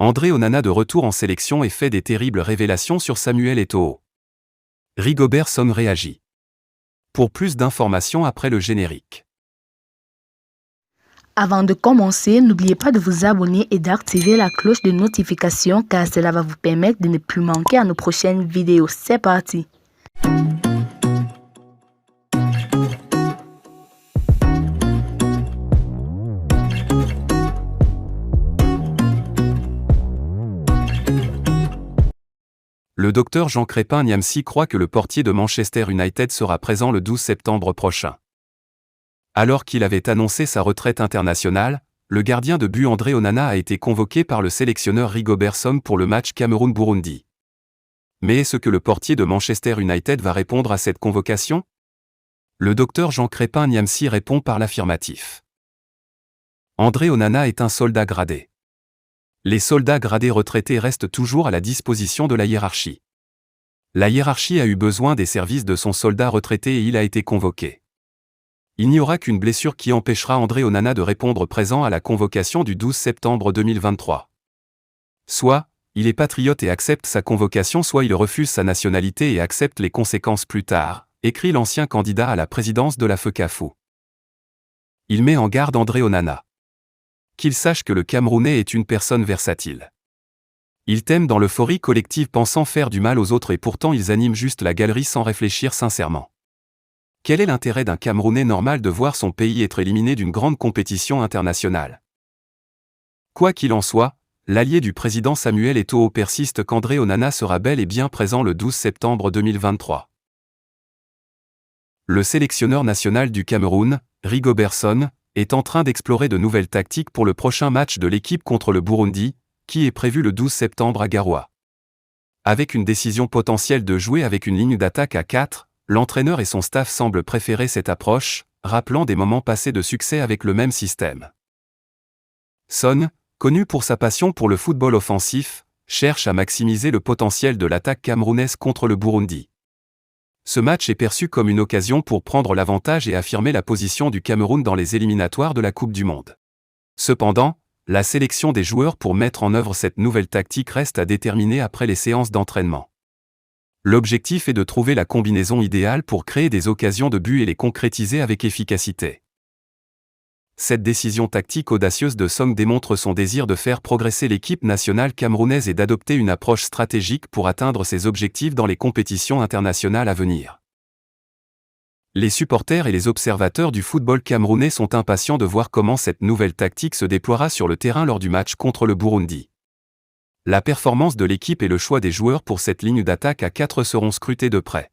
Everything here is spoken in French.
André Onana de retour en sélection et fait des terribles révélations sur Samuel Eto'o. Rigobert Song réagit. Pour plus d'informations après le générique. Avant de commencer, n'oubliez pas de vous abonner et d'activer la cloche de notification car cela va vous permettre de ne plus manquer à nos prochaines vidéos. C'est parti! Le docteur Jean Crépin Niamsi croit que le portier de Manchester United sera présent le 12 septembre prochain. Alors qu'il avait annoncé sa retraite internationale, le gardien de but André Onana a été convoqué par le sélectionneur Rigobert Song pour le match Cameroun-Burundi. Mais est-ce que le portier de Manchester United va répondre à cette convocation? Le docteur Jean Crépin Niamsi répond par l'affirmatif. André Onana est un soldat gradé. Les soldats gradés retraités restent toujours à la disposition de la hiérarchie. La hiérarchie a eu besoin des services de son soldat retraité et il a été convoqué. Il n'y aura qu'une blessure qui empêchera André Onana de répondre présent à la convocation du 12 septembre 2023. Soit, il est patriote et accepte sa convocation, soit il refuse sa nationalité et accepte les conséquences plus tard, écrit l'ancien candidat à la présidence de la FECAFO. Il met en garde André Onana. Qu'il sache que le Camerounais est une personne versatile. Ils t'aiment dans l'euphorie collective pensant faire du mal aux autres et pourtant ils animent juste la galerie sans réfléchir sincèrement. Quel est l'intérêt d'un Camerounais normal de voir son pays être éliminé d'une grande compétition internationale? Quoi qu'il en soit, l'allié du président Samuel Eto'o persiste qu'André Onana sera bel et bien présent le 12 septembre 2023. Le sélectionneur national du Cameroun, Rigobert Song, est en train d'explorer de nouvelles tactiques pour le prochain match de l'équipe contre le Burundi, qui est prévu le 12 septembre à Garoua. Avec une décision potentielle de jouer avec une ligne d'attaque à 4, l'entraîneur et son staff semblent préférer cette approche, rappelant des moments passés de succès avec le même système. Son, connu pour sa passion pour le football offensif, cherche à maximiser le potentiel de l'attaque camerounaise contre le Burundi. Ce match est perçu comme une occasion pour prendre l'avantage et affirmer la position du Cameroun dans les éliminatoires de la Coupe du Monde. Cependant, la sélection des joueurs pour mettre en œuvre cette nouvelle tactique reste à déterminer après les séances d'entraînement. L'objectif est de trouver la combinaison idéale pour créer des occasions de but et les concrétiser avec efficacité. Cette décision tactique audacieuse de Song démontre son désir de faire progresser l'équipe nationale camerounaise et d'adopter une approche stratégique pour atteindre ses objectifs dans les compétitions internationales à venir. Les supporters et les observateurs du football camerounais sont impatients de voir comment cette nouvelle tactique se déploiera sur le terrain lors du match contre le Burundi. La performance de l'équipe et le choix des joueurs pour cette ligne d'attaque à 4 seront scrutés de près.